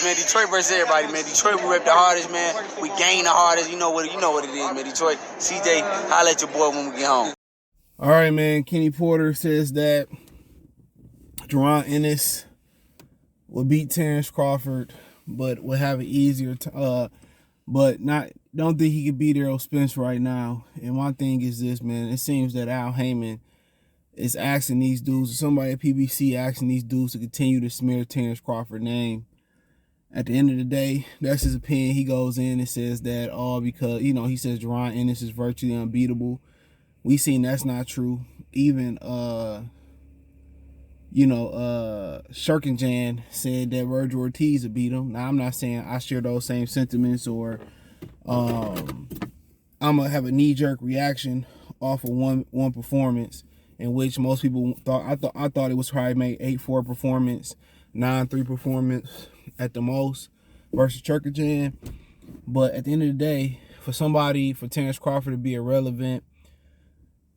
man. Detroit versus everybody, man. Detroit, we rep the hardest, man. We gain the hardest. You know what it is, man. Detroit, CJ, holla at your boy when we get home. All right, man. Kenny Porter says that Jaron Ennis will beat Terence Crawford, but will have an easier don't think he could beat Errol Spence right now. And my thing is this, man. It seems that Al Heyman is asking these dudes, somebody at PBC asking these dudes to continue to smear Terence Crawford's name. At the end of the day, that's his opinion. He goes in and says that because, he says Jaron Ennis is virtually unbeatable. We seen that's not true. Even Shirkinjan said that Virgil Ortiz would beat him. Now I'm not saying I share those same sentiments or I'm gonna have a knee-jerk reaction off of one performance in which most people thought I thought it was probably made 8-4 performance, 9-3 performance at the most versus Shirkinjan. But at the end of the day, for Terence Crawford to be irrelevant,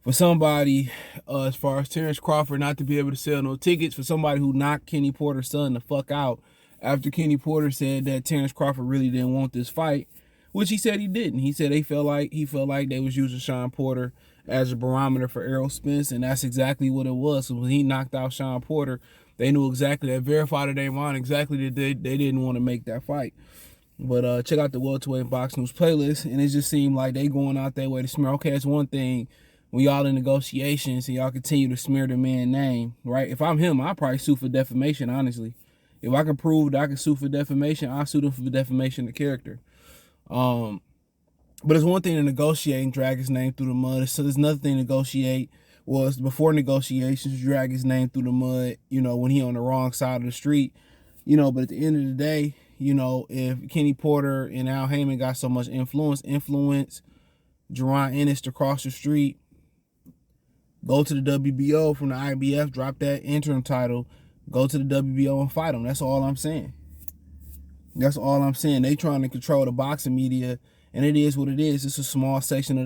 for somebody, as far as Terence Crawford not to be able to sell no tickets, for somebody who knocked Kenny Porter's son the fuck out after Kenny Porter said that Terence Crawford really didn't want this fight, which he said he didn't. He said he felt like they was using Sean Porter as a barometer for Errol Spence, and that's exactly what it was. So when he knocked out Sean Porter, they knew exactly, that verified in their mind exactly that they didn't want to make that fight. But check out the Welterweight Box News playlist, and it just seemed like they going out their way to smear. Okay, it's one thing when y'all in negotiations and y'all continue to smear the man's name, right? If I'm him, I'll probably sue for defamation, honestly. If I can prove that I can sue for defamation, I'll sue them for defamation of character. But it's one thing to negotiate and drag his name through the mud. So there's another thing to negotiate was before negotiations, drag his name through the mud, when he on the wrong side of the street. But at the end of the day, if Kenny Porter and Al Heyman got so much influence Jaron Ennis to cross the street, go to the WBO from the IBF, drop that interim title, go to the WBO and fight him. That's all I'm saying. They trying to control the boxing media, and it is what it is. It's a small section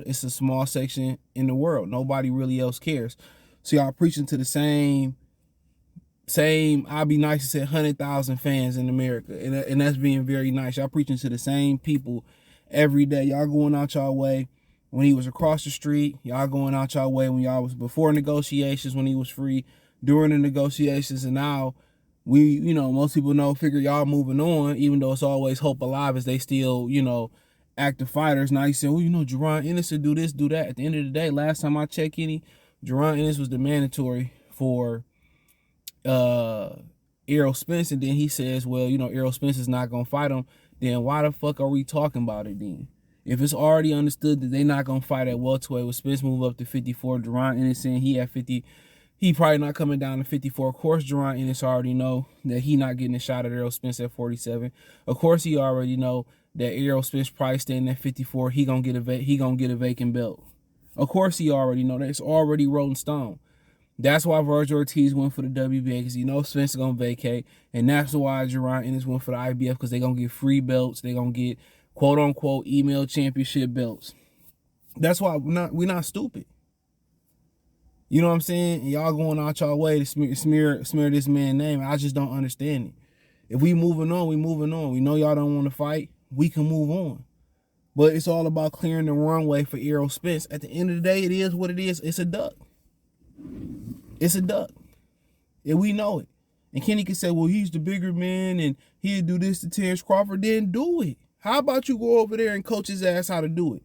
in the world. Nobody really else cares. So y'all preaching to the same I'd be nice to say 100,000 fans in America, and that's being very nice. Y'all preaching to the same people every day. Y'all going out y'all way when he was across the street. Y'all going out y'all way when y'all was before negotiations, when he was free, during the negotiations, and now most people figure y'all moving on, even though it's always hope alive as they still, active fighters. Now you say, Jaron Ennis will do this, do that. At the end of the day, last time I checked Jaron Ennis was the mandatory for Errol Spence, and then he says, well, Errol Spence is not going to fight him. Then why the fuck are we talking about it then? If it's already understood that they're not going to fight at welterweight, with Spence move up to 54, Jaron Ennis saying he at 50, he probably not coming down to 54. Of course, Jaron Ennis already know that he not getting a shot at Errol Spence at 47. Of course, he already know that Errol Spence probably staying at 54. He gonna get a vacant belt. Of course, he already know that. It's already rolling stone. That's why Virgil Ortiz went for the WBA, because he knows Spence is gonna vacate, and that's why Jaron Ennis went for the IBF, because they gonna get free belts. They gonna get quote unquote email championship belts. That's why we're not stupid. You know what I'm saying? And y'all going out y'all way to smear this man's name. I just don't understand it. If we moving on, we moving on. We know y'all don't want to fight. We can move on. But it's all about clearing the runway for Errol Spence. At the end of the day, it is what it is. It's a duck. It's a duck. And we know it. And Kenny can say, well, he's the bigger man and he'll do this to Terence Crawford. Then do it. How about you go over there and coach his ass how to do it?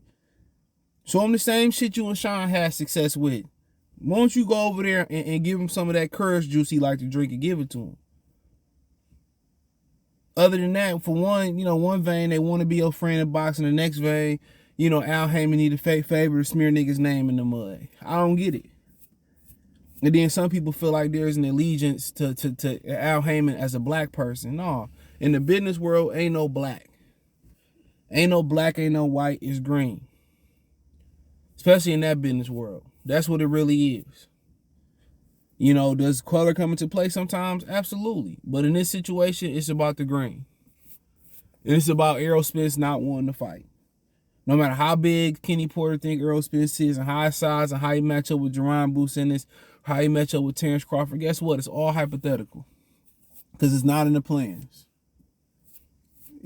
Show him the same shit you and Sean had success with. Why don't you go over there and give him some of that courage juice he like to drink and give it to him? Other than that, for one vein, they want to be your friend in boxing. The next vein, Al Heyman need a favor to smear niggas' name in the mud. I don't get it. And then some people feel like there's an allegiance to Al Heyman as a black person. No, in the business world, ain't no black. Ain't no black, ain't no white, it's green. Especially in that business world. That's what it really is. Does color come into play sometimes? Absolutely. But in this situation, it's about the green. And it's about Errol Spence not wanting to fight. No matter how big Kenny Porter think Errol Spence is, and how his size, and how he match up with Jaron Ennis, how he match up with Terence Crawford, guess what? It's all hypothetical. Because it's not in the plans.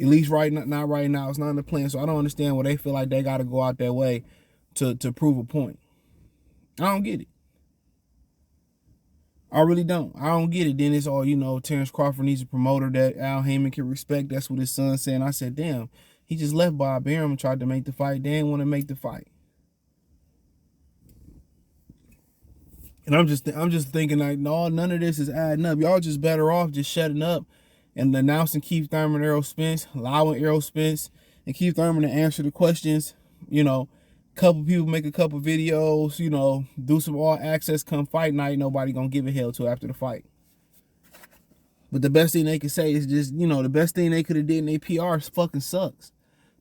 At least not right now. It's not in the plan. So I don't understand why they feel like they got to go out their way to prove a point. I don't get it. I really don't. I don't get it. Then it's all, Terence Crawford needs a promoter that Al Heyman can respect. That's what his son said. And I said, damn, he just left Bob Arum and tried to make the fight. They didn't want to make the fight. And I'm just thinking like, no, none of this is adding up. Y'all just better off just shutting up and announcing Keith Thurman and Errol Spence, allowing Errol Spence and Keith Thurman to answer the questions. Couple people make a couple videos, do some all access, come fight night. Nobody gonna give a hell to after the fight. But the best thing they could say is just, the best thing they could have did in their PR fucking sucks.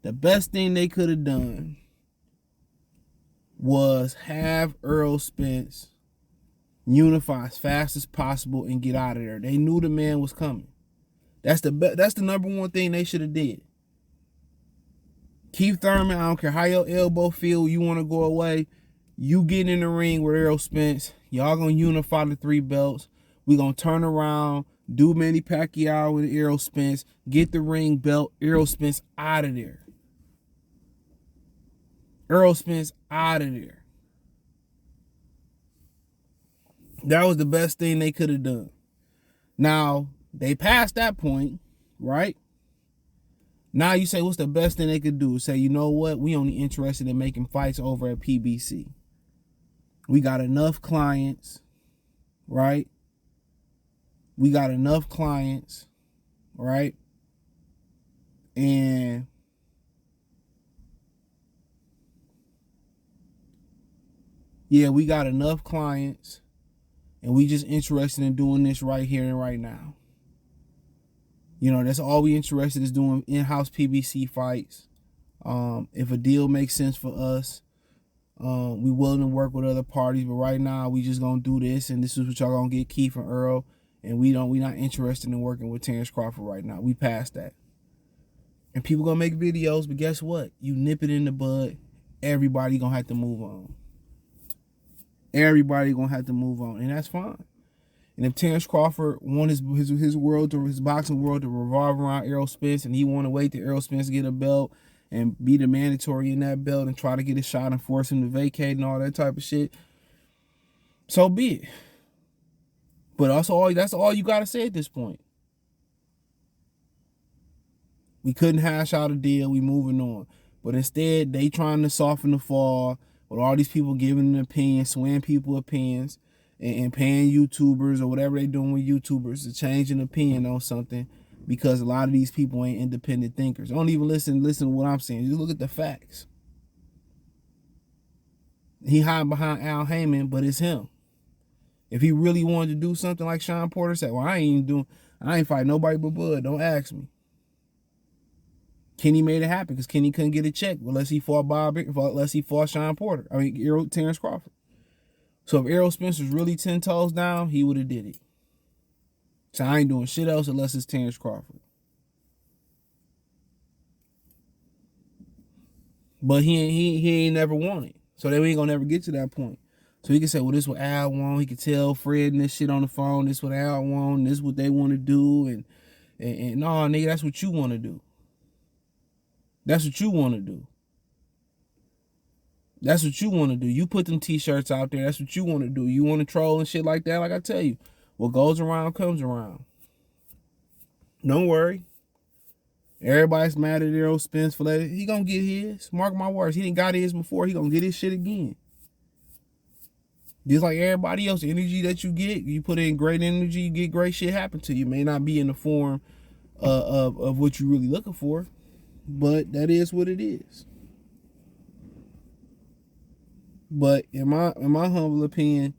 The best thing they could have done was have Errol Spence unify as fast as possible and get out of there. They knew the man was coming. That's the number one thing they should have did. Keith Thurman, I don't care how your elbow feel, you want to go away. You get in the ring with Errol Spence. Y'all going to unify the 3 belts. We going to turn around, do Manny Pacquiao with Errol Spence, get the ring belt, Errol Spence out of there. Errol Spence out of there. That was the best thing they could have done. Now, they passed that point, right? Now you say, what's the best thing they could do? Say, you know what? We only interested in making fights over at PBC. We got enough clients, right? We got enough clients, right? And yeah, we got enough clients, and we just interested in doing this right here and right now. That's all we interested is doing in-house PBC fights. If a deal makes sense for us, we willing to work with other parties. But right now, we just gonna do this, and this is what y'all gonna get Keith and Earl. And we not interested in working with Terence Crawford right now. We passed that. And people gonna make videos, but guess what? You nip it in the bud, everybody gonna have to move on. Everybody gonna have to move on, and that's fine. And if Terence Crawford want his world, his boxing world to revolve around Errol Spence, and he want to wait till Errol Spence get a belt and be the mandatory in that belt and try to get a shot and force him to vacate and all that type of shit, so be it. But that's all you got to say at this point. We couldn't hash out a deal. We moving on. But instead, they trying to soften the fall with all these people giving an opinion, swaying people opinions, and paying YouTubers or whatever they doing with YouTubers to change an opinion on something, because a lot of these people ain't independent thinkers. Don't even listen to what I'm saying. Just look at the facts. He hiding behind Al Heyman, but it's him. If he really wanted to do something like Sean Porter said, well, I ain't fighting nobody but Bud. Don't ask me. Kenny made it happen because Kenny couldn't get a check unless he fought Sean Porter. Terence Crawford. So if Errol Spence was really 10 toes down, he would have did it. So I ain't doing shit else unless it's Terence Crawford. But he ain't never won it. So they ain't gonna never get to that point. So he can say, well, this is what Al want. He can tell Fred and this shit on the phone. This is what Al want. This is what they want to do. And no, nigga, that's what you want to do. That's what you want to do. That's what you want to do. You put them t-shirts out there. That's what you want to do. You want to troll and shit like that. Like I tell you, what goes around comes around. Don't worry. Everybody's mad at Errol Spence for that. He gonna get his. Mark my words. He didn't got his before. He gonna get his shit again. Just like everybody else, the energy that you get, you put in great energy, you get great shit happen to you. It may not be in the form of what you're really looking for, but that is what it is. But in my humble opinion,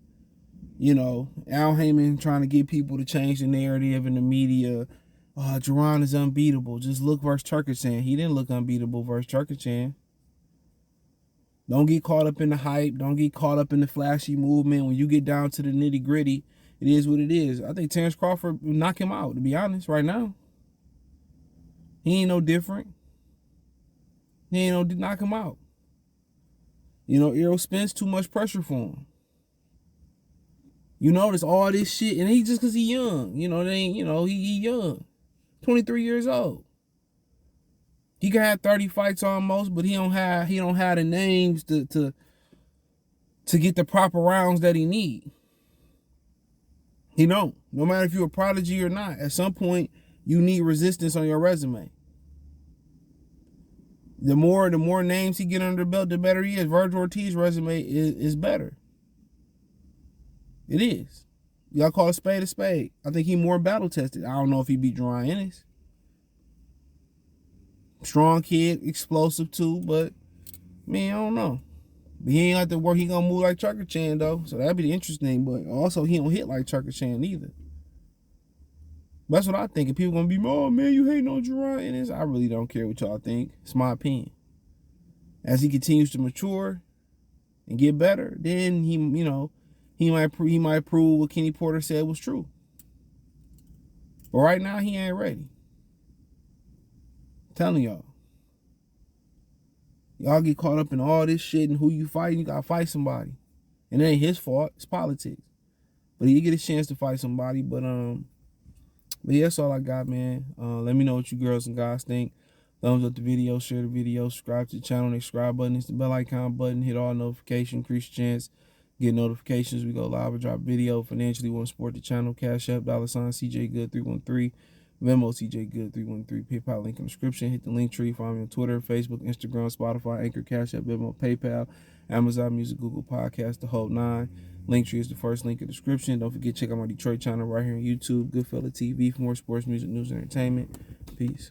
Al Heyman trying to get people to change the narrative in the media. Jaron is unbeatable. Just look versus Turkestan. He didn't look unbeatable versus Turkestan. Don't get caught up in the hype. Don't get caught up in the flashy movement. When you get down to the nitty gritty, it is what it is. I think Terence Crawford will knock him out, to be honest, right now. He ain't no different. He ain't no knock him out. Errol Spence, too much pressure for him. There's all this shit, and he just because he young. He young. 23 years old. He can have 30 fights almost, but he don't have the names to get the proper rounds that he need. He don't. No matter if you're a prodigy or not, at some point you need resistance on your resume. The more names he get under the belt, the better he is. Virgil Ortiz's resume is better. It is. Y'all call a spade a spade. I think he more battle tested. I don't know if he beat Jaron Ennis. Strong kid, explosive too, but man, I don't know. But he ain't have to work. He gonna move like Chucker Chan though, so that'd be the interesting. But also, he don't hit like Chucker Chan either. That's what I think. If people gonna be, oh man, you hating on Jaron Ennis, I really don't care what y'all think. It's my opinion. As he continues to mature and get better, then he might prove what Kenny Porter said was true. But right now, he ain't ready. I'm telling y'all. Y'all get caught up in all this shit and who you fighting, you gotta fight somebody. And it ain't his fault, it's politics. But he get a chance to fight somebody. But yeah, that's all I got, man. Let me know what you girls and guys think. Thumbs up the video, share the video, subscribe to the channel. The subscribe button is the bell icon button. Hit all notifications, increase your chance. Get notifications. We go live or drop video. Financially want to support the channel. Cash App, $CJ Good 313. Venmo CJ Good 313. PayPal link in the description. Hit the link tree. Find me on Twitter, Facebook, Instagram, Spotify, Anchor, Cash App, Venmo, PayPal, Amazon Music, Google Podcast, the whole nine. Link tree is the first link in the description. Don't forget, check out my Detroit channel right here on YouTube. Goodfella TV for more sports, music, news, and entertainment. Peace.